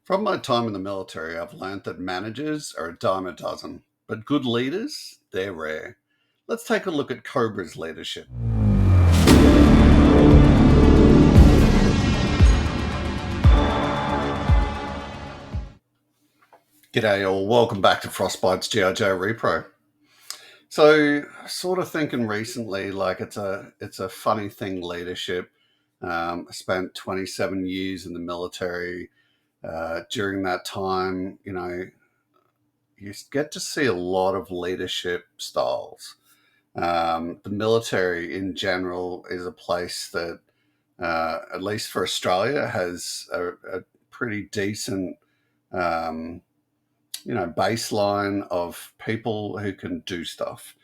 From my time in the military, I've learned that managers are a dime a dozen, but good leaders, they're rare. Let's take a look at Cobra's leadership. G'day all, welcome back to Frostbite's GI Joe Repro. So, sort of thinking recently, like it's a funny thing, leadership. I spent 27 years in the military. During that time, you get to see a lot of leadership styles. The military in general is a place that, at least for Australia, has a pretty decent, um, baseline of people who can do stuff.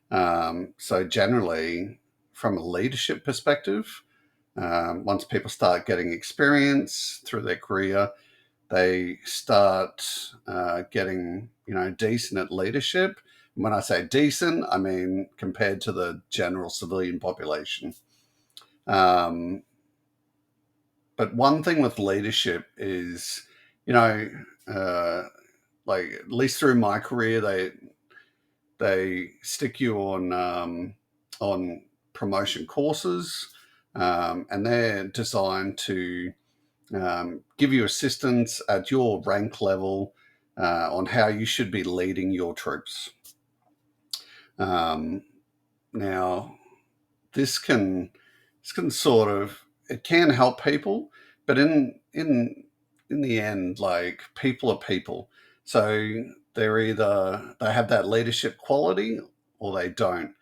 So generally, from a leadership perspective, once people start getting experience through their career, they start getting decent at leadership. And when I say decent, I mean compared to the general civilian population. Um, but one thing with leadership is, you know, uh, like at least through my career, they stick you on promotion courses, and they're designed to give you assistance at your rank level on how you should be leading your troops. Um, Now, this can sort of, it can help people, but in the end, like, people are people. So they have that leadership quality or they don't.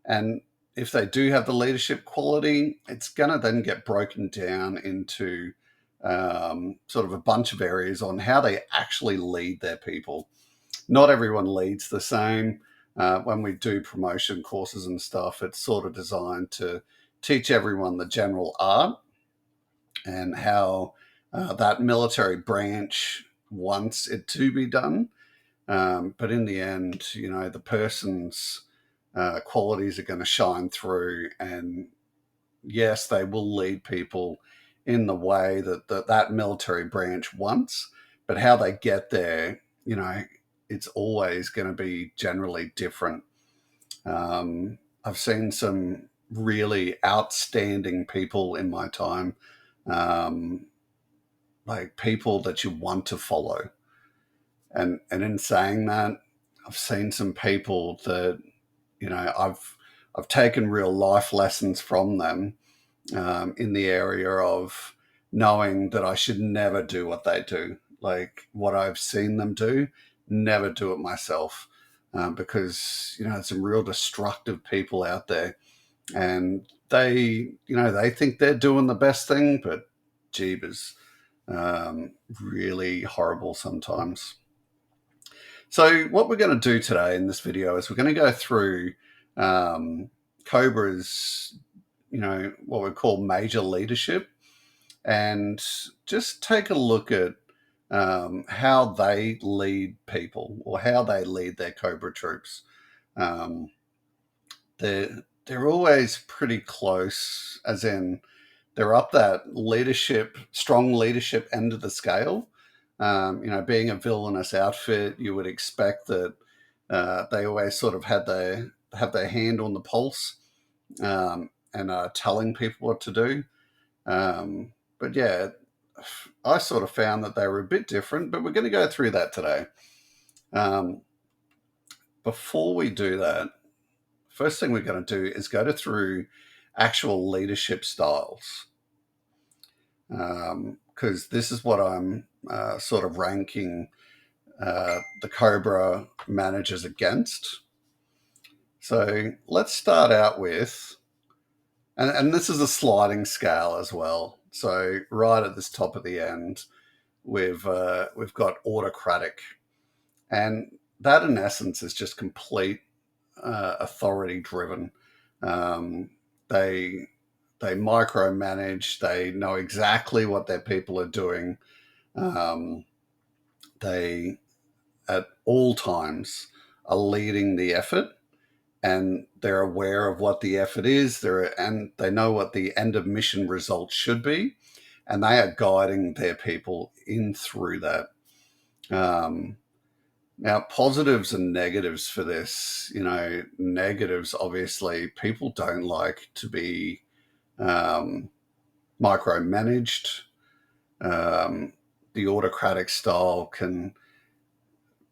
And if they do have the leadership quality, it's gonna then get broken down into sort of a bunch of areas on how they actually lead their people. Not everyone leads the same. When we do promotion courses and stuff, it's sort of designed to teach everyone the general art and how that military branch wants it to be done. But in the end, the person's qualities are going to shine through. And yes, they will lead people in the way that military branch wants. But how they get there, it's always going to be generally different. I've seen some really outstanding people in my time, um, like people that you want to follow. And in saying that, I've seen some people that I've taken real life lessons from them, in the area of knowing that I should never do what they do, like what I've seen them do, never do it myself, because there's some real destructive people out there, and they think they're doing the best thing, but jeebus, really horrible sometimes. So what we're going to do today in this video is we're going to go through Cobra's, what we call major leadership, and just take a look at how they lead people or how they lead their Cobra troops. Um, they're always pretty close, as in they're up that leadership, strong leadership end of the scale. Being a villainous outfit, you would expect that they always sort of have their hand on the pulse, and are telling people what to do. But yeah, I sort of found that they were a bit different, but we're going to go through that today. Um, Before we do that, first thing we're going to do is go through actual leadership styles, because this is what I'm sort of ranking the Cobra managers against. So let's start out with, and this is a sliding scale as well. So right at this top of the end, we've got autocratic, and that in essence is just complete authority driven. Um, they they micromanage. They know exactly what their people are doing. Um, they at all times are leading the effort, and they're aware of what the effort is. And they know what the end of mission results should be, and they are guiding their people in through that. Now, positives and negatives for this, negatives, obviously, people don't like to be micromanaged. The autocratic style can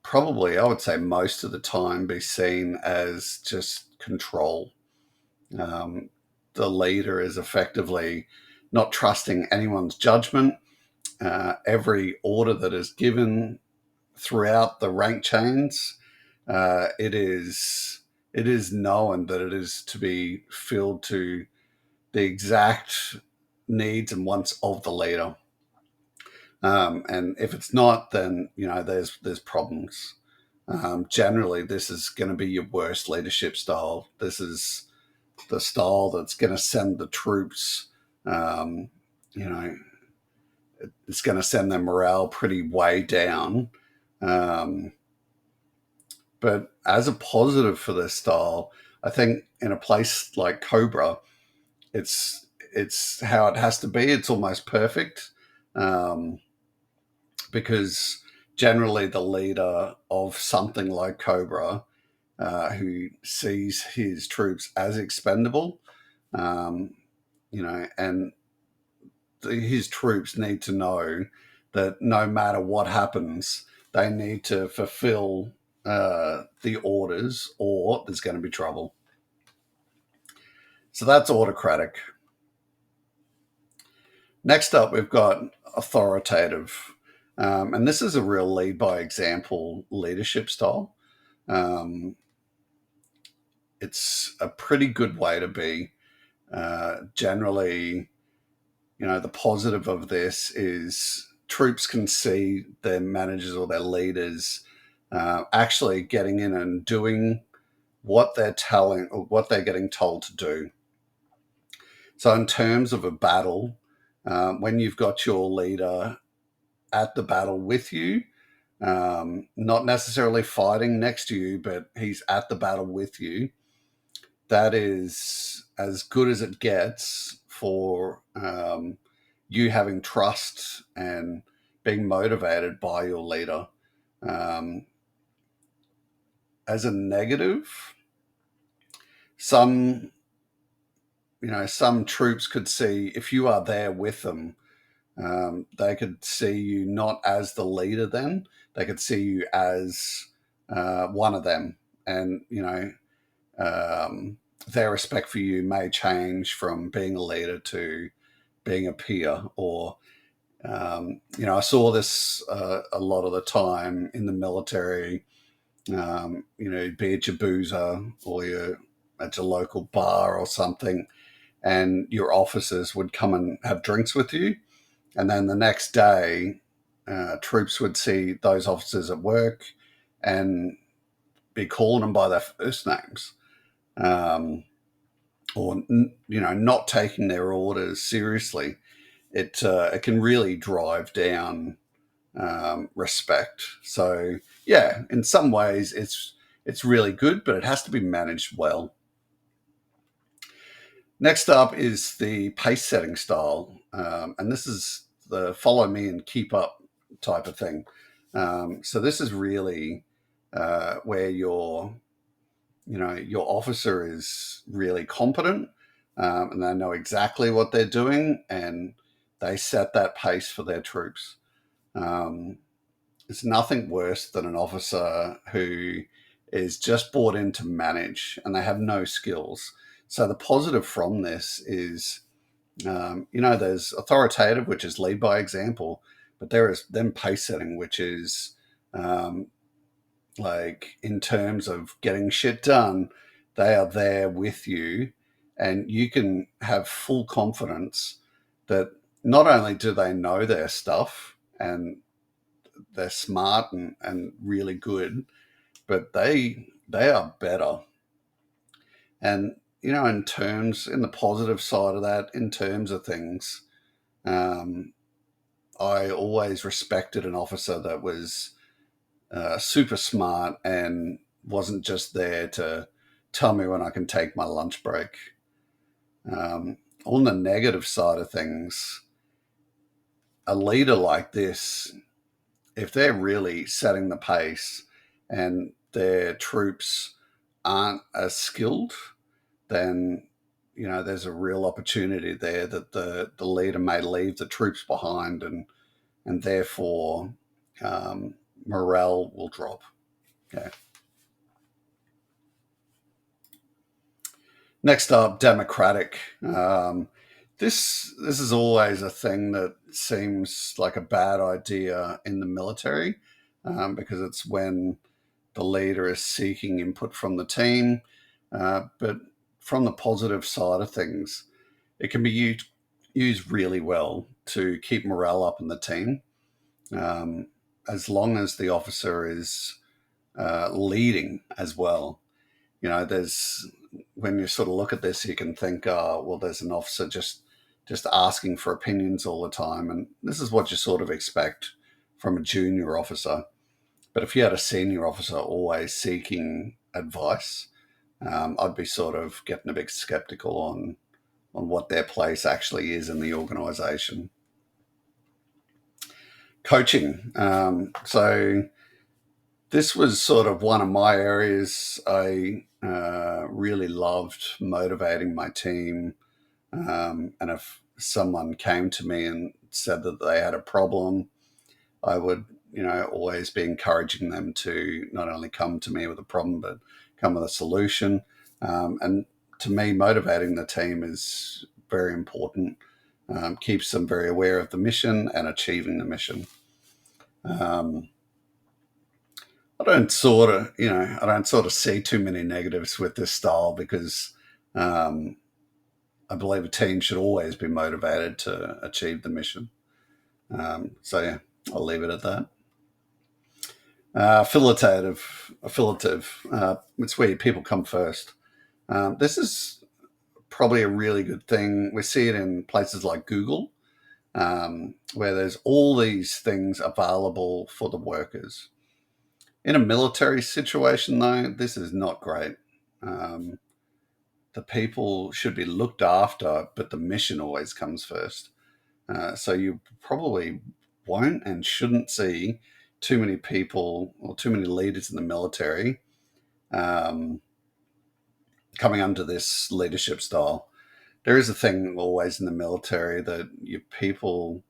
probably, I would say, most of the time be seen as just control. The leader is effectively not trusting anyone's judgment. Every order that is given throughout the rank chains, it is known that it is to be filled to the exact needs and wants of the leader. And if it's not, then there's problems. Generally, this is going to be your worst leadership style. This is the style that's going to send the troops. It's going to send their morale pretty way down. But as a positive for this style, I think in a place like Cobra, it's how it has to be. It's almost perfect. Because generally the leader of something like Cobra, who sees his troops as expendable, and his troops need to know that no matter what happens, they need to fulfill the orders or there's going to be trouble. So that's autocratic. Next up, we've got authoritative. And this is a real lead by example leadership style. It's a pretty good way to be. Generally, the positive of this is troops can see their managers or their leaders actually getting in and doing what they're telling or what they're getting told to do. So in terms of a battle, when you've got your leader at the battle with you, not necessarily fighting next to you, but he's at the battle with you, that is as good as it gets for you having trust and being motivated by your leader. As a negative, some troops could see if you are there with them, they could see you not as the leader then. They could see you as one of them. And, their respect for you may change from being a leader to being a peer. Or, I saw this a lot of the time in the military. Be at your boozer or you're at your local bar or something, and your officers would come and have drinks with you. And then the next day, troops would see those officers at work and be calling them by their first names, or not taking their orders seriously. It can really drive down respect. So yeah, in some ways, it's really good, but it has to be managed well. Next up is the pace setting style, and this is the follow me and keep up type of thing. So this is really where your officer is really competent, and they know exactly what they're doing, and they set that pace for their troops. It's nothing worse than an officer who is just brought in to manage and they have no skills. So the positive from this is, there's authoritative, which is lead by example, but there is then pace setting, which is like in terms of getting shit done, they are there with you, and you can have full confidence that not only do they know their stuff and they're smart and really good, but they are better. And in the positive side of that, in terms of things, I always respected an officer that was super smart and wasn't just there to tell me when I can take my lunch break. On the negative side of things, a leader like this, if they're really setting the pace and their troops aren't as skilled, then there's a real opportunity there that the leader may leave the troops behind, and therefore morale will drop. Okay. Next up, democratic. This is always a thing that seems like a bad idea in the military, because it's when the leader is seeking input from the team. But from the positive side of things, it can be used really well to keep morale up in the team, as long as the officer is leading as well. There's when you sort of look at this, you can think, oh, well, there's an officer just asking for opinions all the time, and this is what you sort of expect from a junior officer. But if you had a senior officer always seeking advice, I'd be sort of getting a bit skeptical on what their place actually is in the organisation. Coaching. So this was sort of one of my areas. I really loved motivating my team. And if someone came to me and said that they had a problem, I would, always be encouraging them to not only come to me with a problem, but come with a solution. And to me, motivating the team is very important. Keeps them very aware of the mission and achieving the mission. I don't sort of see too many negatives with this style, because I believe a team should always be motivated to achieve the mission. So yeah, I'll leave it at that. Affiliative. It's where people come first. This is probably a really good thing. We see it in places like Google, where there's all these things available for the workers. In a military situation, though, this is not great. The people should be looked after, but the mission always comes first. So you probably won't and shouldn't see too many people or too many leaders in the military coming under this leadership style. There is a thing always in the military that your people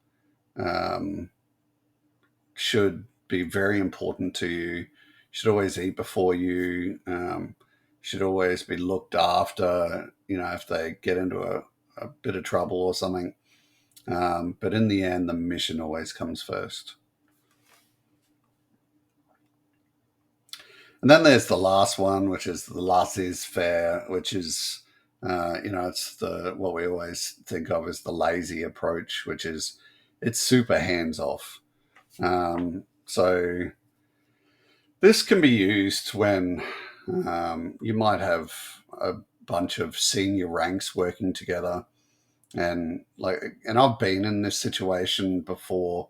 should be very important to you. Should always eat before you. Should always be looked after, if they get into a bit of trouble or something. But in the end, the mission always comes first. And then there's the last one, which is the laissez-faire, which is, it's what we always think of as the lazy approach, which is it's super hands-off. So this can be used when you might have a bunch of senior ranks working together, and I've been in this situation before,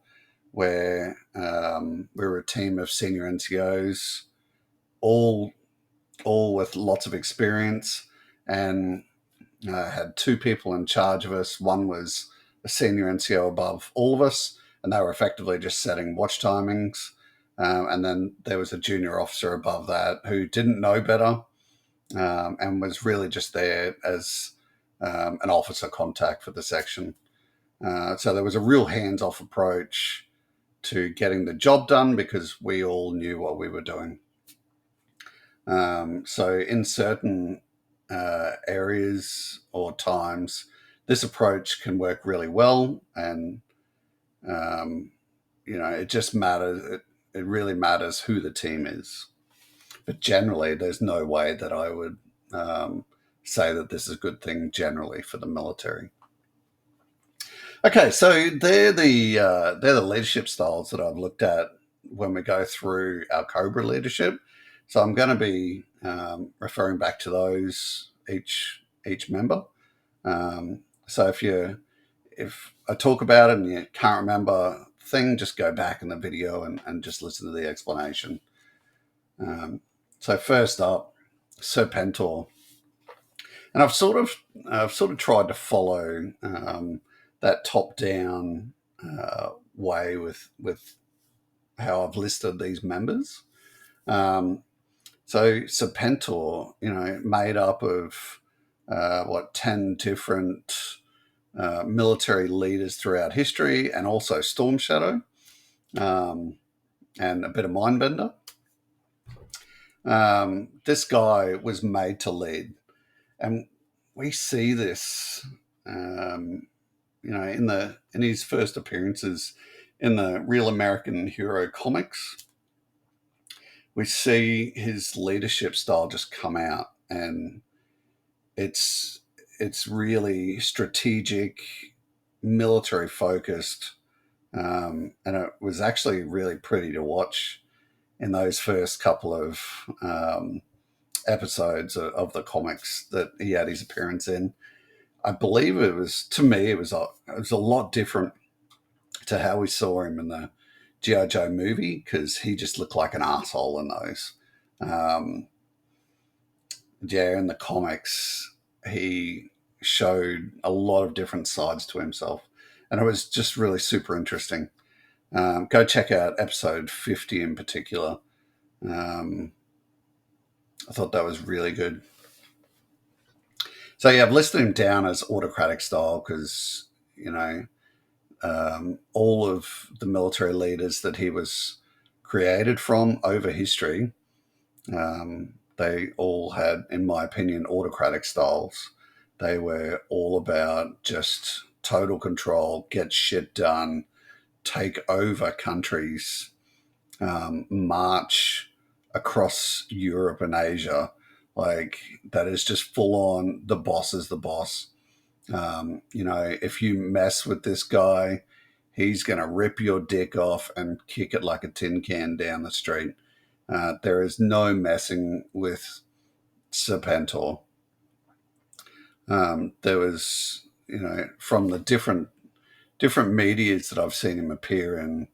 where we were a team of senior NCOs, all with lots of experience, and had two people in charge of us. One was a senior NCO above all of us, and they were effectively just setting watch timings. And then there was a junior officer above that who didn't know better, and was really just there as an officer contact for the section. So there was a real hands-off approach to getting the job done, because we all knew what we were doing. So in certain areas or times, this approach can work really well, and it just matters. It really matters who the team is. But generally, there's no way that I would say that this is a good thing generally for the military. Okay, so they're the leadership styles that I've looked at when we go through our Cobra leadership. So I'm going to be referring back to those each member. So if I talk about it and you can't remember the thing, just go back in the video and just listen to the explanation. So first up, Serpentor, and I've sort of tried to follow that top-down way with how I've listed these members. Um, so Serpentor, made up of 10 different military leaders throughout history, and also Storm Shadow, and a bit of Mindbender. This guy was made to lead, and we see this, in his first appearances in the Real American Hero comics. We see his leadership style just come out, and it's really strategic, military focused, and it was actually really pretty to watch in those first couple of episodes of the comics that he had his appearance in. I believe it was, to me, it was a lot different to how we saw him in the G.I. Joe movie, because he just looked like an asshole in those. In the comics, he showed a lot of different sides to himself, and it was just really super interesting. Go check out episode 50 in particular. I thought that was really good. So yeah, I've listed him down as autocratic style because, all of the military leaders that he was created from over history, they all had, in my opinion, autocratic styles. They were all about just total control, get shit done, take over countries, march across Europe and Asia. Like, that is just full on, the boss is the boss. If you mess with this guy, he's going to rip your dick off and kick it like a tin can down the street. There is no messing with Serpentor. There was, from the different medias that I've seen him appear in,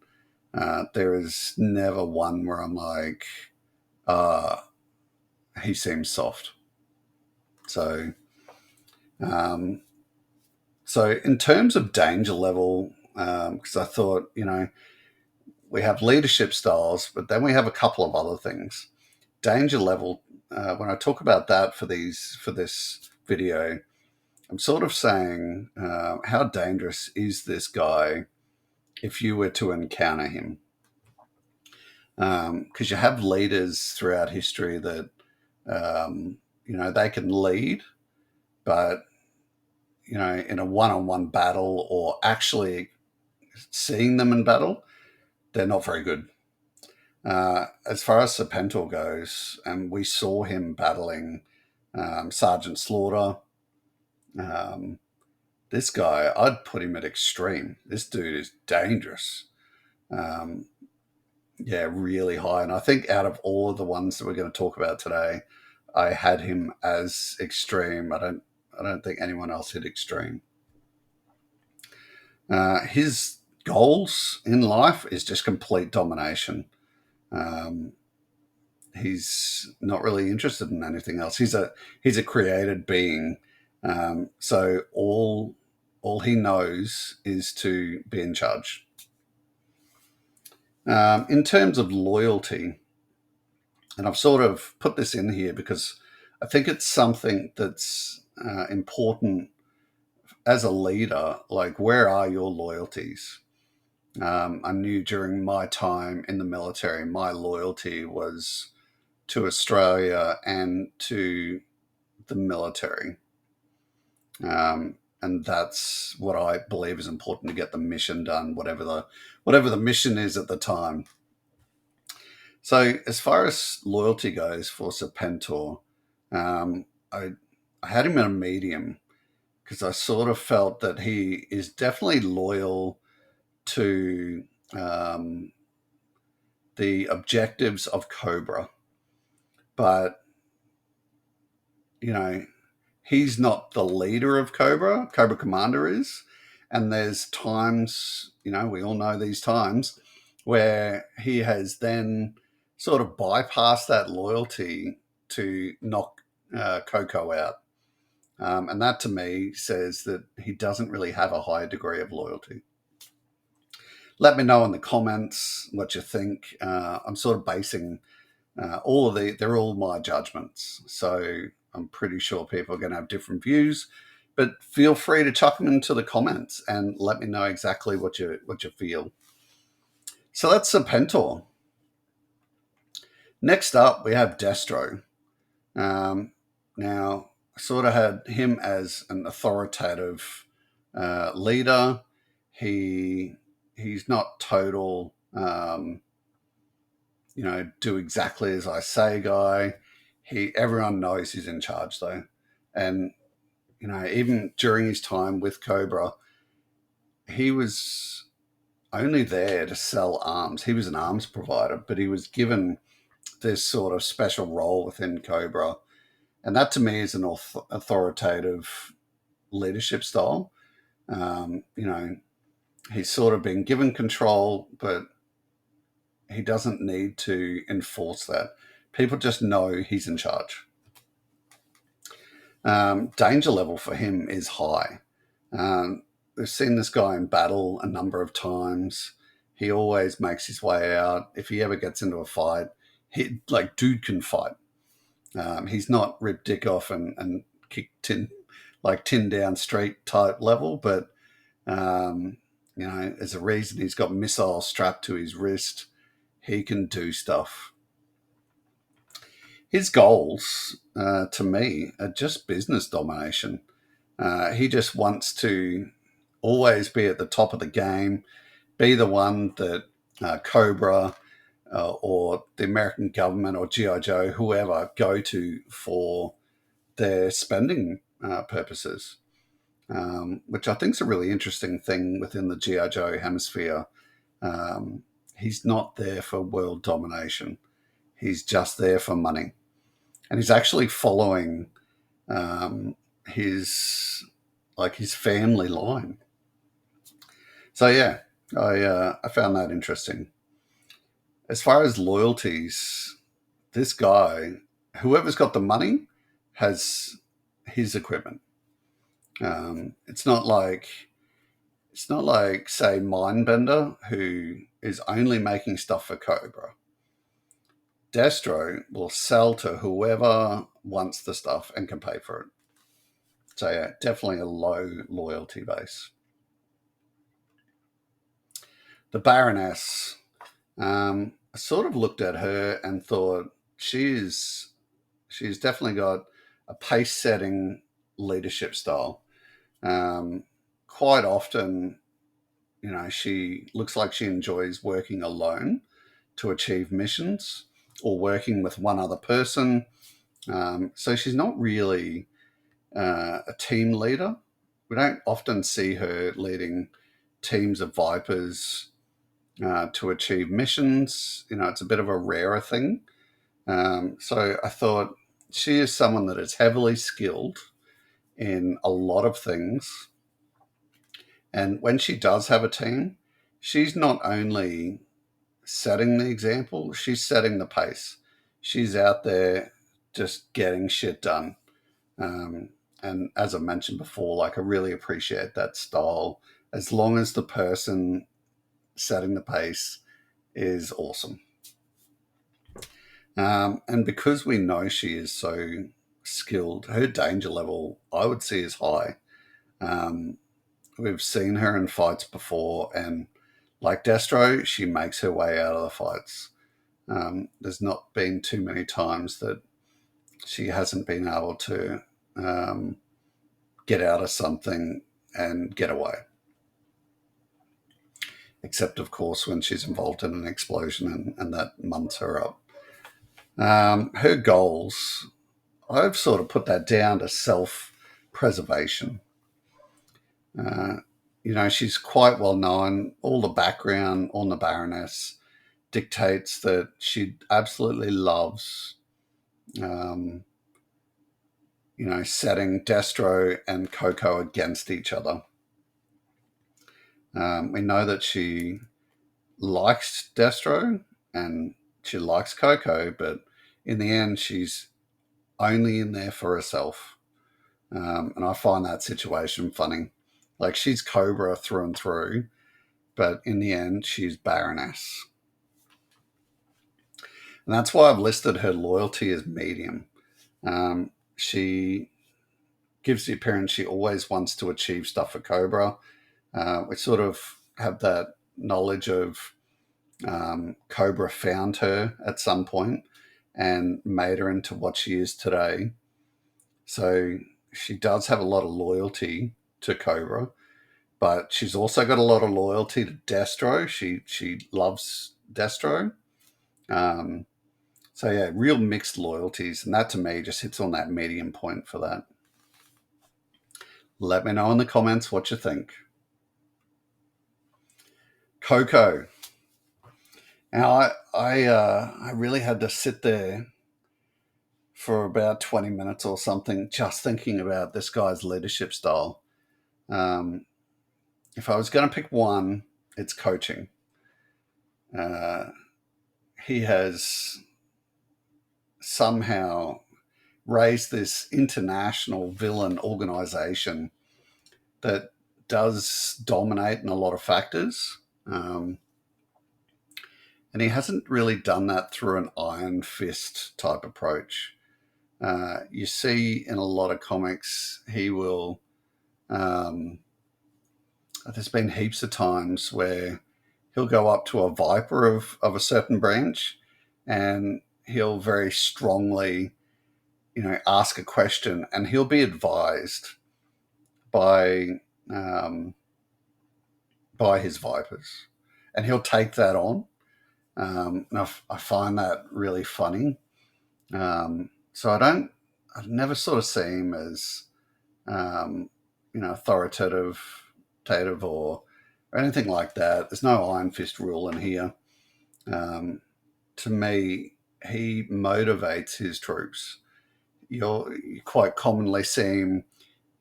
there is never one where I'm like, he seems soft. So, in terms of danger level, because I thought, we have leadership styles, but then we have a couple of other things. Danger level, when I talk about that for this video, I'm sort of saying, how dangerous is this guy if you were to encounter him? Because you have leaders throughout history that, they can lead, but, in a one-on-one battle or actually seeing them in battle, they're not very good. As far as Serpentor goes, and we saw him battling Sergeant Slaughter. This guy, I'd put him at extreme. This dude is dangerous. Really high. And I think out of all of the ones that we're going to talk about today, I had him as extreme. I don't think anyone else hit extreme. His goals in life is just complete domination. He's not really interested in anything else. He's a created being. So all he knows is to be in charge. In terms of loyalty, and I've sort of put this in here because I think it's something that's important as a leader. Like, where are your loyalties? I knew during my time in the military, my loyalty was to Australia and to the military. And that's what I believe is important to get the mission done, whatever the mission is at the time. So as far as loyalty goes for Serpentor, I had him in a medium because I sort of felt that he is definitely loyal to the objectives of Cobra, but he's not the leader of Cobra. Cobra Commander is. And there's times, we all know these times, where he has then sort of bypassed that loyalty to knock Coco out. And that to me says that he doesn't really have a high degree of loyalty. Let me know in the comments what you think. I'm sort of basing they're all my judgments. So I'm pretty sure people are going to have different views, but feel free to chuck them into the comments and let me know exactly what you feel. So that's Serpentor. Next up, we have Destro. Now, I sort of had him as an authoritative leader. He's not total, do exactly as I say guy. Everyone knows he's in charge though, and even during his time with Cobra, he was only there to sell arms. He was an arms provider, but he was given this sort of special role within Cobra. And that to me is an authoritative leadership style. He's sort of been given control, but he doesn't need to enforce that. People just know he's in charge. Danger level for him is high. We've seen this guy in battle a number of times. He always makes his way out. If he ever gets into a fight, dude can fight. He's not Rip Dick off and kick tin down street type level, but there's a reason he's got missiles strapped to his wrist. He can do stuff. His goals, to me, are just business domination. He just wants to always be at the top of the game, be the one that Cobra or the American government or G.I. Joe, whoever, go to for their spending purposes, which I think is a really interesting thing within the G.I. Joe hemisphere. He's not there for world domination. He's just there for money. And he's actually following his family line. So yeah, I found that interesting. As far as loyalties, this guy, whoever's got the money, has his equipment. It's not like say Mindbender, who is only making stuff for Cobra. Destro will sell to whoever wants the stuff and can pay for it. So yeah, definitely a low loyalty base. The Baroness. I sort of looked at her and thought she's definitely got a pace-setting leadership style. Quite often, she looks like she enjoys working alone to achieve missions or working with one other person. So she's not really a team leader. We don't often see her leading teams of Vipers to achieve missions. It's a bit of a rarer thing. So I thought she is someone that is heavily skilled in a lot of things. And when she does have a team, she's not only setting the example, she's setting the pace. She's out there just getting shit done. And as I mentioned before, I really appreciate that style as long as the person setting the pace is awesome. And because we know she is so skilled, her danger level, I would see, is high. We've seen her in fights before, and like Destro, she makes her way out of the fights. There's not been too many times that she hasn't been able to get out of something and get away. Except, of course, when she's involved in an explosion and that munts her up. Her goals, I've sort of put that down to self-preservation. She's quite well known. All the background on the Baroness dictates that she absolutely loves, setting Destro and Coco against each other. We know that she likes Destro and she likes Coco, but in the end, she's only in there for herself. And I find that situation funny. She's Cobra through and through, but in the end, she's Baroness. And that's why I've listed her loyalty as medium. She gives the appearance she always wants to achieve stuff for Cobra. We sort of have that knowledge of Cobra found her at some point and made her into what she is today. So she does have a lot of loyalty to Cobra, but she's also got a lot of loyalty to Destro. She loves Destro. Um, so yeah, real mixed loyalties, and that to me just hits on that medium point for that. Let me know in the comments what you think. Coco. Now I really had to sit there for about 20 minutes or something just thinking about this guy's leadership style. Um, if I was going to pick one, it's coaching. Uh, he has somehow raised this international villain organization that does dominate in a lot of factors. And he hasn't really done that through an iron fist type approach. You see in a lot of comics, he will. There's been heaps of times where he'll go up to a viper of a certain branch and he'll very strongly, ask a question, and he'll be advised by his vipers, and he'll take that on. And I find that really funny. So I've never sort of see him as, authoritative or anything like that. There's no iron fist rule in here. To me, he motivates his troops. You quite commonly see him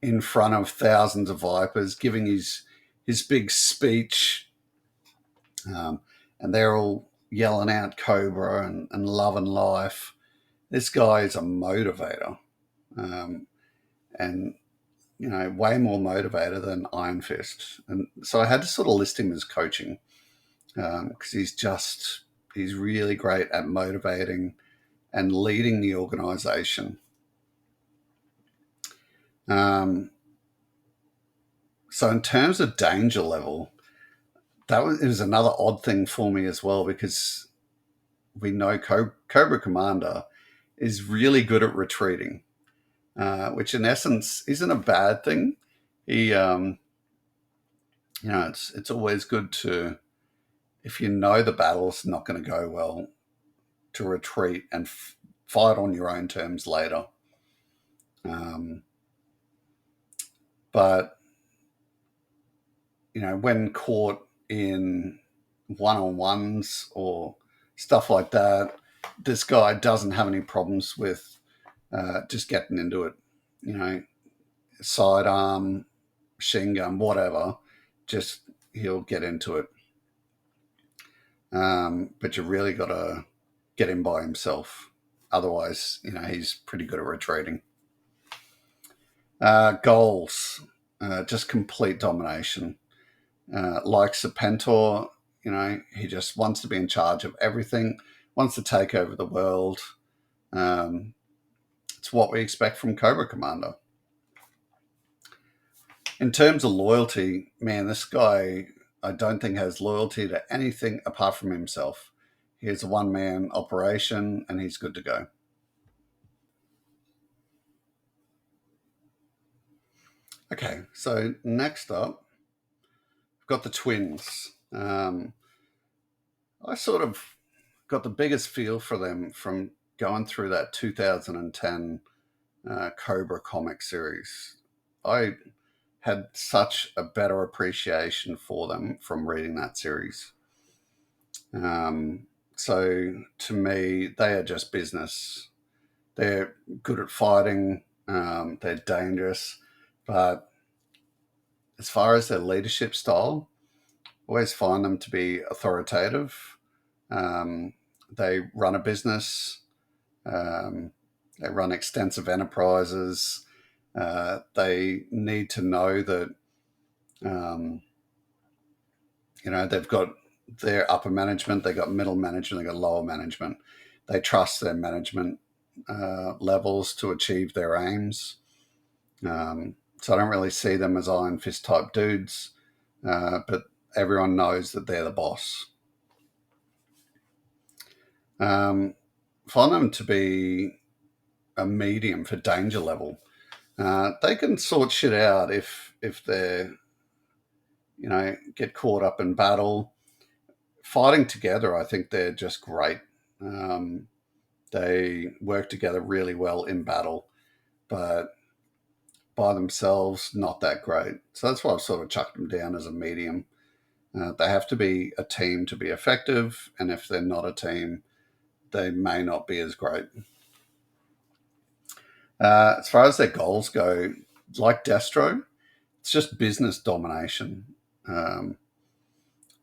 in front of thousands of vipers giving his big speech, and they're all yelling out Cobra and love and life. This guy is a motivator, and way more motivator than Iron Fist. And so I had to sort of list him as coaching, because he's really great at motivating and leading the organization. So in terms of danger level, it was another odd thing for me as well, because we know Cobra Commander is really good at retreating, which in essence isn't a bad thing. He, it's always good to, if you know the battle's not going to go well, to retreat and fight on your own terms later. But when caught in one-on-ones or stuff like that, this guy doesn't have any problems with just getting into it. Sidearm, machine gun, whatever, just he'll get into it. But you really got to get him by himself. Otherwise, he's pretty good at retreating. Goals, just complete domination. Like Serpentor, he just wants to be in charge of everything, wants to take over the world. It's what we expect from Cobra Commander. In terms of loyalty, man, this guy, I don't think has loyalty to anything apart from himself. He is a one-man operation, and he's good to go. Okay, so next up, we've got the twins. I sort of got the biggest feel for them from going through that 2010 Cobra comic series. I had such a better appreciation for them from reading that series. So to me, they are just business. They're good at fighting. They're dangerous. But as far as their leadership style, I always find them to be authoritative. They run a business. They run extensive enterprises. They need to know that They've got their upper management, they've got middle management, they've got lower management. They trust their management levels to achieve their aims. So I don't really see them as iron fist type dudes, but everyone knows that they're the boss. Find them to be a medium for danger level. They can sort shit out if they're get caught up in battle. Fighting together, I think they're just great. They work together really well in battle, but by themselves, not that great. So that's why I've sort of chucked them down as a medium. They have to be a team to be effective, and if they're not a team, they may not be as great. As far as their goals go, like Destro, it's just business domination. Um,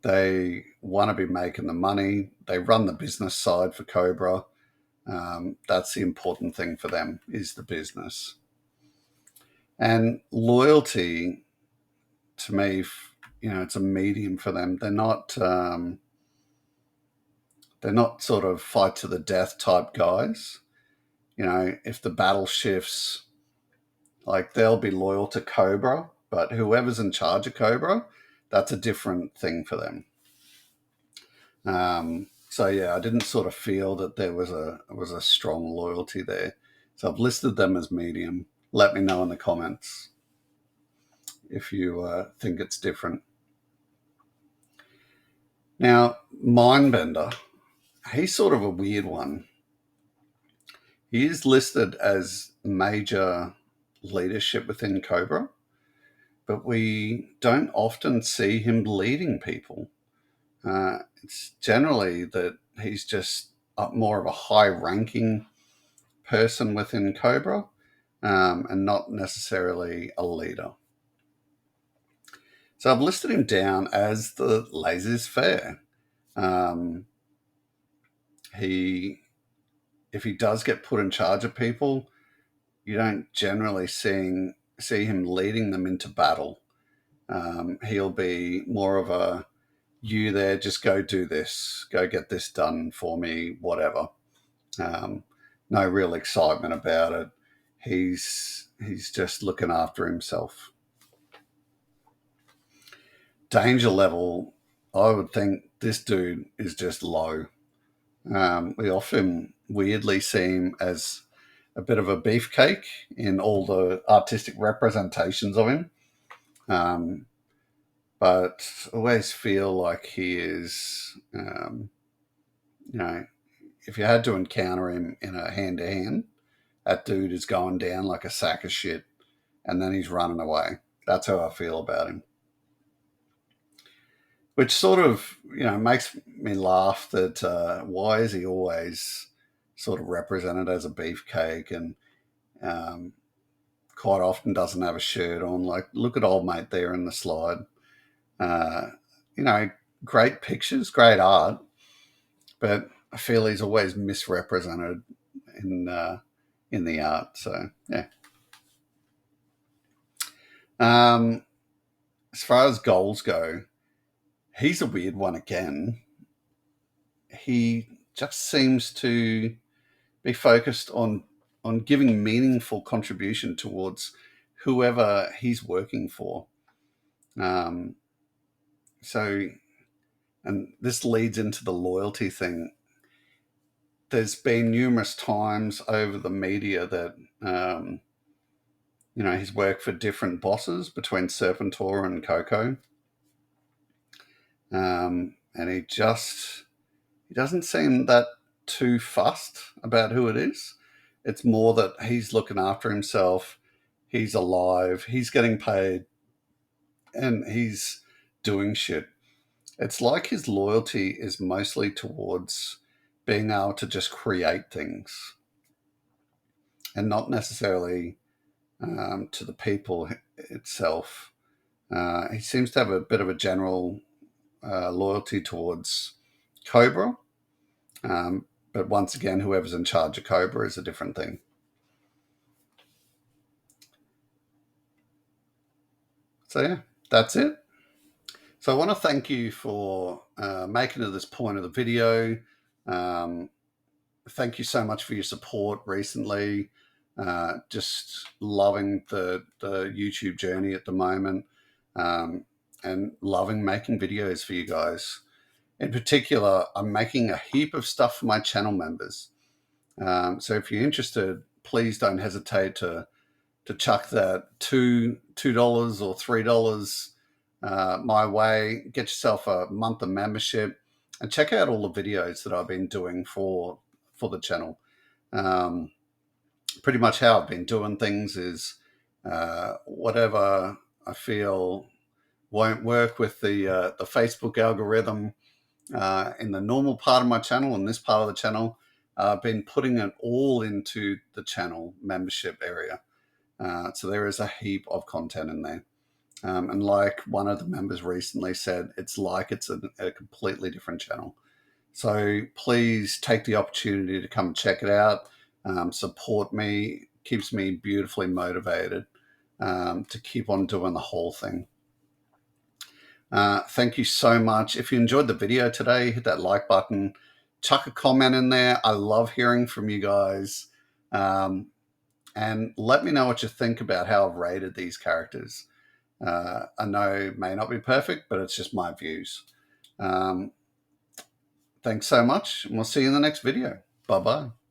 they want to be making the money. They run the business side for Cobra. That's the important thing for them is the business. And loyalty, to me, it's a medium for them. They're not sort of fight to the death type guys. If the battle shifts, like they'll be loyal to Cobra, but whoever's in charge of Cobra, that's a different thing for them. So yeah, I didn't sort of feel that there was a strong loyalty there. So I've listed them as medium. Let me know in the comments if you think it's different. Now, Mindbender, he's sort of a weird one. He is listed as major leadership within Cobra, but we don't often see him leading people. It's generally that he's just more of a high-ranking person within Cobra, and not necessarily a leader. So I've listed him down as the laissez-faire. If he does get put in charge of people, you don't generally see him leading them into battle. He'll be more of a, you there, just go do this, go get this done for me, whatever. No real excitement about it. He's just looking after himself. Danger level, I would think this dude is just low. We often weirdly see him as a bit of a beefcake in all the artistic representations of him. But always feel like he is, if you had to encounter him in a hand-to-hand, that dude is going down like a sack of shit, and then he's running away. That's how I feel about him. Which sort of, makes me laugh that why is he always sort of represented as a beefcake and quite often doesn't have a shirt on. Like, look at old mate there in the slide. Uh, Great pictures, great art, but I feel he's always misrepresented in the art. So yeah. As far as goals go, he's a weird one again. He just seems to be focused on giving meaningful contribution towards whoever he's working for. So, and this leads into the loyalty thing. There's been numerous times over the media that he's worked for different bosses between Serpentor and Coco, and he doesn't seem that too fussed about who it is. It's more that he's looking after himself, he's alive, he's getting paid, and he's doing shit. It's like his loyalty is mostly towards being able to just create things and not necessarily to the people itself. He seems to have a bit of a general loyalty towards Cobra. But once again, whoever's in charge of Cobra is a different thing. So yeah, that's it. So I want to thank you for making it to this point of the video. Thank you so much for your support recently. Just loving the YouTube journey at the moment, and loving making videos for you guys. In particular, I'm making a heap of stuff for my channel members. So if you're interested, please don't hesitate to chuck that $2 or $3 my way. Get yourself a month of membership and check out all the videos that I've been doing for the channel. Pretty much how I've been doing things is whatever I feel won't work with the Facebook algorithm in the normal part of my channel and this part of the channel. I've been putting it all into the channel membership area. So there is a heap of content in there. And like one of the members recently said, it's like it's a completely different channel. So please take the opportunity to come check it out. Support me, keeps me beautifully motivated to keep on doing the whole thing. Thank you so much. If you enjoyed the video today, hit that like button, chuck a comment in there. I love hearing from you guys. And let me know what you think about how I've rated these characters. I know it may not be perfect, but it's just my views. Thanks so much, and we'll see you in the next video. Bye-bye.